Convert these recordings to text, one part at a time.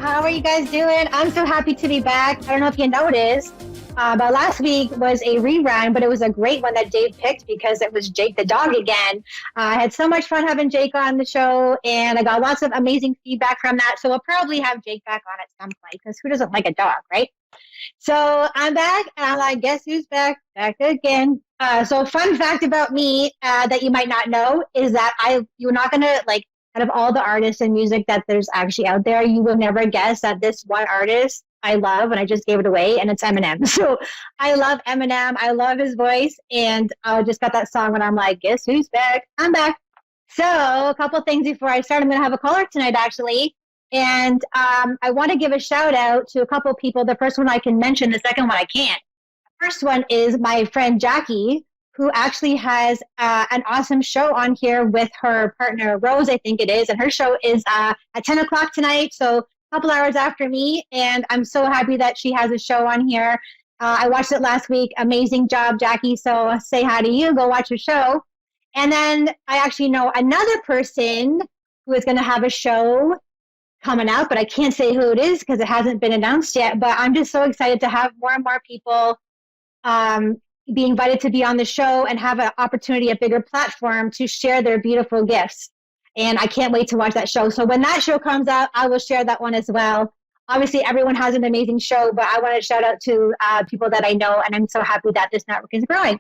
How are you guys doing? I'm so happy to be back. I don't know if you noticed, but last week was a rerun, but it was a great one that Dave picked because it was Jake the dog again. I had so much fun having Jake on the show, and I got lots of amazing feedback from that. So we'll probably have Jake back on at some point because who doesn't like a dog, right? So I'm back, and I'm like, guess who's back? Back again. So fun fact about me that you might not know is that you're not gonna like out of all the artists and music that there's actually out there, you will never guess that this one artist I love, and I just gave it away, and it's Eminem. So I love Eminem. I love his voice, and I just got that song, and I'm like, guess who's back? I'm back. So a couple things before I start. I'm going to have a caller tonight, actually. And I want to give a shout out to a couple people. The first one I can mention, the second one I can't. The first one is my friend Jackie, who actually has an awesome show on here with her partner, Rose, I think it is. And her show is at 10 o'clock tonight, so a couple hours after me. And I'm so happy that she has a show on here. I watched it last week. Amazing job, Jackie. So say hi to you. Go watch your show. And then I actually know another person who is going to have a show coming out, but I can't say who it is because it hasn't been announced yet. But I'm just so excited to have more and more people be invited to be on the show and have an opportunity, a bigger platform to share their beautiful gifts. And I can't wait to watch that show. So when that show comes out, I will share that one as well. Obviously, everyone has an amazing show, but I want to shout out to people that I know, and I'm so happy that this network is growing.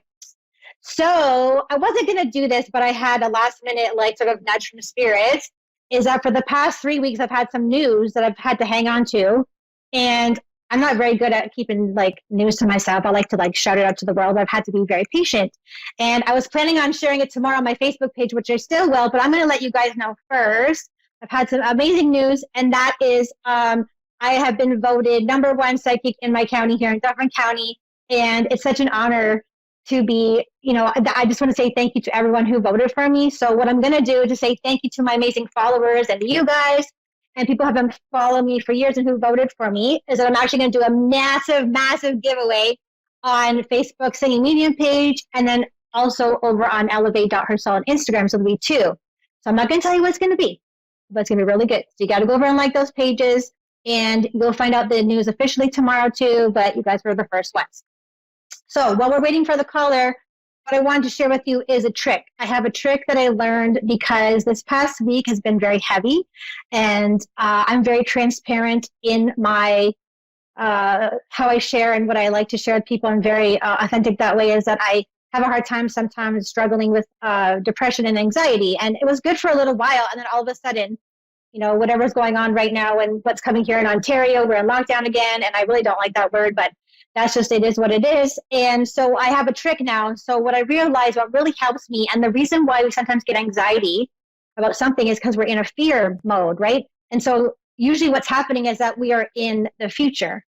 So I wasn't going to do this, but I had a last minute, like, sort of nudge from spirit, is that for the past 3 weeks, I've had some news that I've had to hang on to. And I'm not very good at keeping like news to myself. I like to like shout it out to the world. I've had to be very patient. And I was planning on sharing it tomorrow on my Facebook page, which I still will, but I'm going to let you guys know first. I've had some amazing news, and that is I have been voted #1 psychic in my county here in Dufferin County. And it's such an honor to be, I just want to say thank you to everyone who voted for me. So what I'm going to do to say thank you to my amazing followers and to you guys, and people have been following me for years and who voted for me, is that I'm actually going to do a massive, massive giveaway on Facebook Singing Medium page, and then also over on elevate.hersoul on Instagram. So there'll be two. So I'm not going to tell you what it's going to be, but it's going to be really good. So you got to go over and like those pages, and you'll find out the news officially tomorrow too, but you guys were the first ones. So while we're waiting for the caller, what I wanted to share with you is a trick. I have a trick that I learned because this past week has been very heavy, and I'm very transparent in my how I share and what I like to share with people. I'm very authentic that way, is that I have a hard time sometimes struggling with depression and anxiety. And it was good for a little while, and then all of a sudden, whatever's going on right now and what's coming here in Ontario, we're in lockdown again, and I really don't like that word, but that's just, it is what it is. And so I have a trick now. So what I realized, what really helps me, and the reason why we sometimes get anxiety about something is because we're in a fear mode, right? And so usually what's happening is that we are in the future.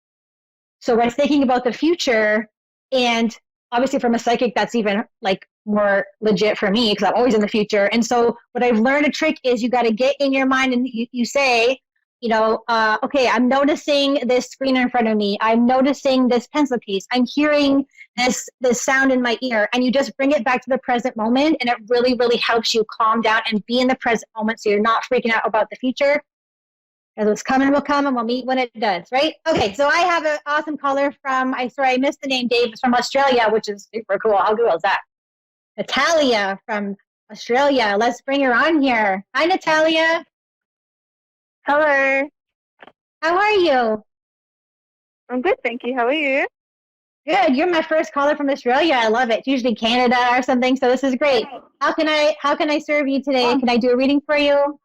So we're thinking about the future, and obviously from a psychic, that's even like more legit for me because I'm always in the future. And so what I've learned, a trick is you got to get in your mind and you say, okay, I'm noticing this screen in front of me. I'm noticing this pencil case. I'm hearing this sound in my ear. And you just bring it back to the present moment. And it really, really helps you calm down and be in the present moment, so you're not freaking out about the future. As what's coming will come, and we'll meet when it does, right? Okay, so I have an awesome caller from, I missed the name, Dave. It's from Australia, which is super cool. How cool is that? Natalia from Australia. Let's bring her on here. Hi, Natalia. Hello. How are you? I'm good, thank you. How are you? Good. You're my first caller from Australia. I love it. It's usually Canada or something, so this is great. How can I serve you today? Can I do a reading for you?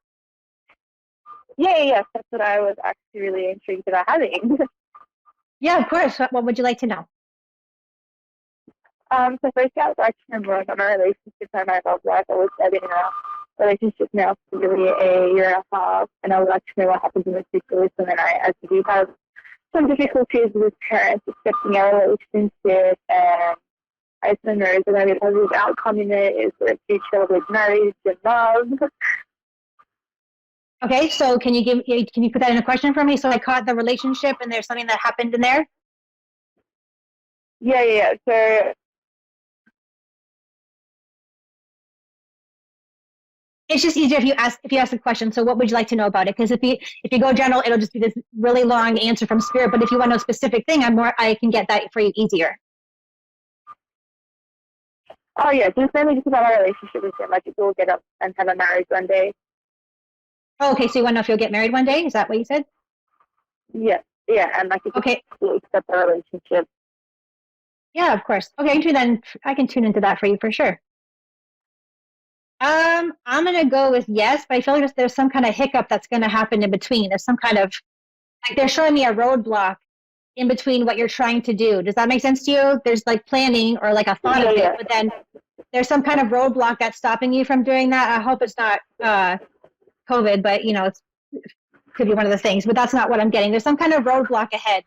Yes, that's what I was actually really intrigued about having. Yeah, of course. What would you like to know? So first, I was actually more on a relationship in my love life. I was having a relationship now for nearly a year and a half, and I was actually what happened in the situation, and I actually have some difficulties with parents accepting our relationship, and I just know that I mean, the outcome in it is the future with marriage and love. Okay, so can you put that in a question for me? So I caught the relationship, and there's something that happened in there. Yeah. So it's just easier if you ask the question. So what would you like to know about it? Because if you go general, it'll just be this really long answer from spirit. But if you want to know a specific thing, I can get that for you easier. Oh yeah, just mainly just about our relationship with him. Like if we'll get up and have a marriage one day. Oh, okay, so you want to know if you'll get married one day? Is that what you said? Yeah, yeah, and like if Okay. we'll accept our relationship. Yeah, of course. Okay, I can tune into that for you for sure. I'm gonna go with yes, but I feel like there's some kind of hiccup that's gonna happen in between. There's some kind of like they're showing me a roadblock in between what you're trying to do. Does that make sense to you? There's like planning or like a thought of it, but then there's some kind of roadblock that's stopping you from doing that. I hope it's not COVID, but it could be one of the things. But that's not what I'm getting. There's some kind of roadblock ahead.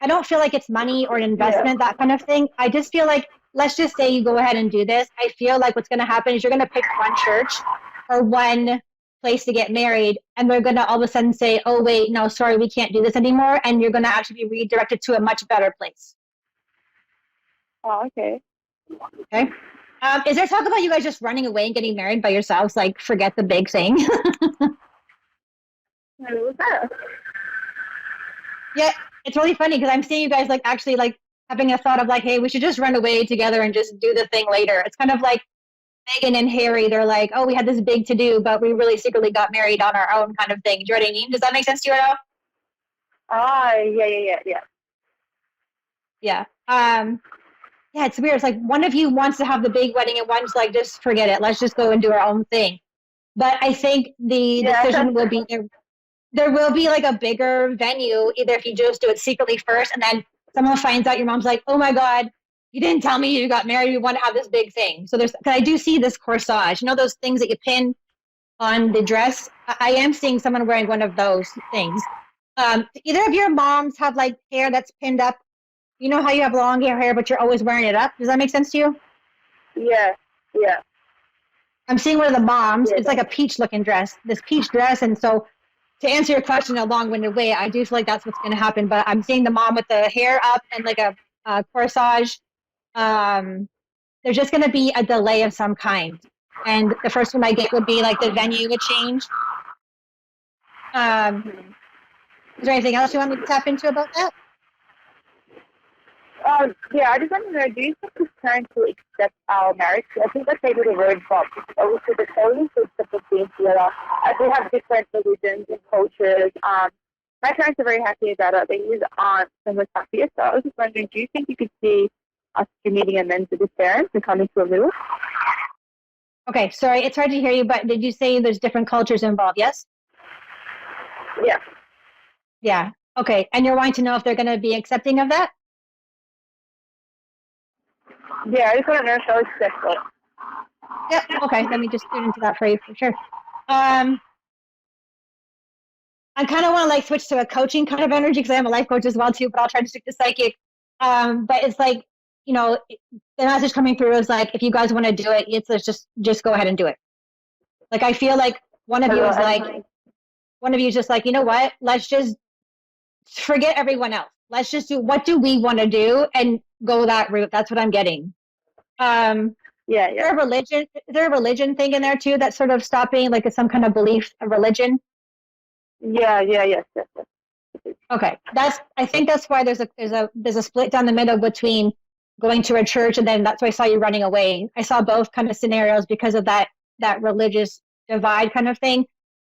I don't feel like it's money or an investment, that kind of thing. I just feel like, let's just say you go ahead and do this. I feel like what's going to happen is you're going to pick one church or one place to get married, and they're going to all of a sudden say, oh, wait, no, sorry, we can't do this anymore. And you're going to actually be redirected to a much better place. Oh, okay. Okay. Is there talk about you guys just running away and getting married by yourselves? Like, forget the big thing. Yeah, it's really funny because I'm seeing you guys like actually like having a thought of like, hey, we should just run away together and just do the thing later. It's kind of like Meghan and Harry. They're like, oh, we had this big to do, but we really secretly got married on our own kind of thing. Do you know what I mean? Does that make sense to you at all? Yeah. Yeah. Yeah, it's weird. It's like one of you wants to have the big wedding and one's like, just forget it. Let's just go and do our own thing. But I think the decision will be there will be like a bigger venue, either if you just do it secretly first and then someone finds out, your mom's like, oh my God, you didn't tell me you got married. We want to have this big thing. So cause I do see this corsage, those things that you pin on the dress. I am seeing someone wearing one of those things. Either of your moms have like hair that's pinned up. You know how you have long hair, but you're always wearing it up. Does that make sense to you? Yeah. I'm seeing one of the moms. It's like a peach looking dress, this peach dress. And so to answer your question in a long-winded way, I do feel like that's what's going to happen. But I'm seeing the mom with the hair up and like a corsage. There's just going to be a delay of some kind. And the first one I get would be like the venue would change. Is there anything else you want me to tap into about that? Yeah, I just want to know, do you think it's time to accept our marriage? I think that's maybe the roadblock. Obviously, the totally to accept the things together. As we have different religions and cultures. My parents are very happy about it. They aren't so much happier. So I was just wondering, do you think you could see us meeting amends with the parents and coming to a middle? Okay, sorry, it's hard to hear you, but did you say there's different cultures involved, yes? Yeah. Yeah, okay. And you're wanting to know if they're going to be accepting of that? Yeah, I just want to know if I was successful. Yep, okay, let me just tune into that for you for sure. I kind of want to like switch to a coaching kind of energy because I am a life coach as well too, but I'll try to stick to psychic. But it's like, the message coming through is like, if you guys want to do it, let's just go ahead and do it. Like, I feel like one of you is just like, you know what? Let's just forget everyone else. Let's just do, what do we want to do and go that route. That's what I'm getting. Yeah. Is there a religion thing in there too that's sort of stopping, like some kind of belief of religion? Yes. Okay, I think that's why there's a split down the middle between going to a church and then that's why I saw you running away. I saw both kind of scenarios because of that religious divide kind of thing.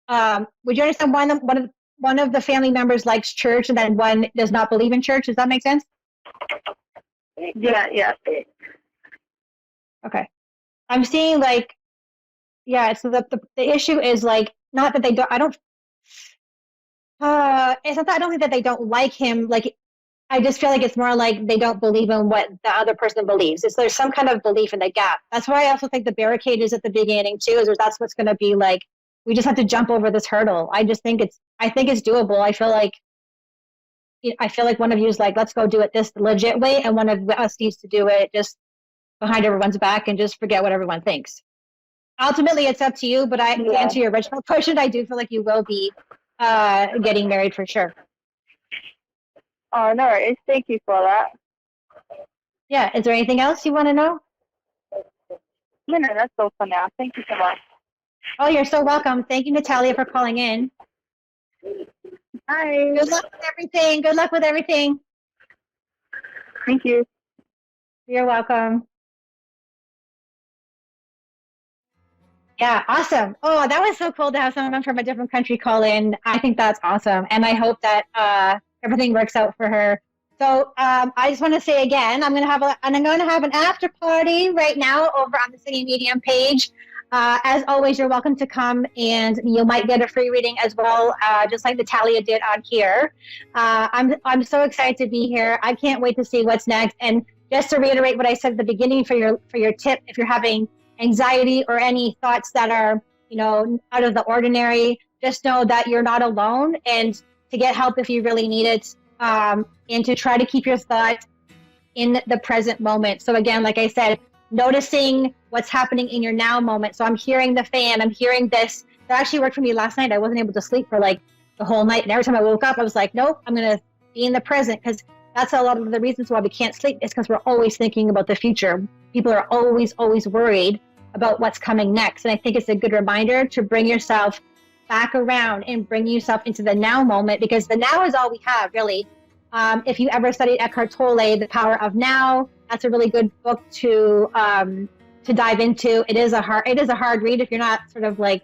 Would you understand one of the family members likes church and then one does not believe in church? Does that make sense? Yeah. Okay. I'm seeing like, yeah, so the issue is like, not that they don't, it's not that I don't think that they don't like him. Like, I just feel like it's more like they don't believe in what the other person believes. There's some kind of belief in the gap. That's why I also think the barricade is at the beginning too, is that's what's going to be like, we just have to jump over this hurdle. I think it's doable. I feel like one of you is like, let's go do it this legit way. And one of us needs to do it just behind everyone's back and just forget what everyone thinks. Ultimately, it's up to you. But to answer your original question, I do feel like you will be getting married for sure. Oh, no worries. Thank you for that. Yeah. Is there anything else you want to know? No, that's all for now. Thank you so much. Oh, you're so welcome. Thank you, Natalia, for calling in. Hi. Good luck with everything. Good luck with everything. Thank you. You're welcome. Yeah, awesome. Oh, that was so cool to have someone from a different country call in. I think that's awesome. And I hope that everything works out for her. So I just want to say again, I'm going to have an after party right now over on the City Medium page. As always, you're welcome to come, and you might get a free reading as well, just like Natalia did on here. I'm so excited to be here. I can't wait to see what's next. And just to reiterate what I said at the beginning for your tip, if you're having anxiety or any thoughts that are, out of the ordinary, just know that you're not alone, and to get help if you really need it, and to try to keep your thoughts in the present moment. So again, like I said, noticing what's happening in your now moment. So I'm hearing the fan, I'm hearing this. That actually worked for me last night. I wasn't able to sleep for like the whole night. And every time I woke up, I was like, nope, I'm going to be in the present, because that's a lot of the reasons why we can't sleep, is because we're always thinking about the future. People are always, always worried about what's coming next. And I think it's a good reminder to bring yourself back around and bring yourself into the now moment, because the now is all we have, really. If you ever studied Eckhart Tolle, The Power of Now, that's a really good book to dive into. It is a hard read if you're not sort of like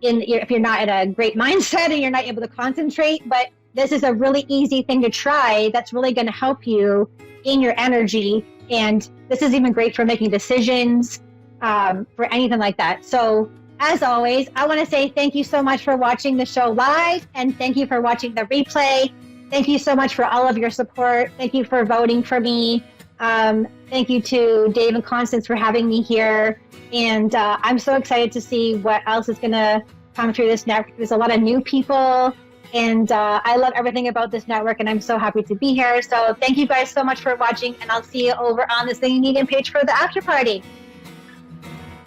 if you're not in a great mindset and you're not able to concentrate. But this is a really easy thing to try that's really going to help you in your energy. And this is even great for making decisions, for anything like that. So as always, I want to say thank you so much for watching the show live, and thank you for watching the replay. Thank you so much for all of your support. Thank you for voting for me. Thank you to Dave and Constance for having me here. And I'm so excited to see what else is going to come through this network. There's a lot of new people, and I love everything about this network, and I'm so happy to be here. So thank you guys so much for watching, and I'll see you over on the Singing Medium page for the after party.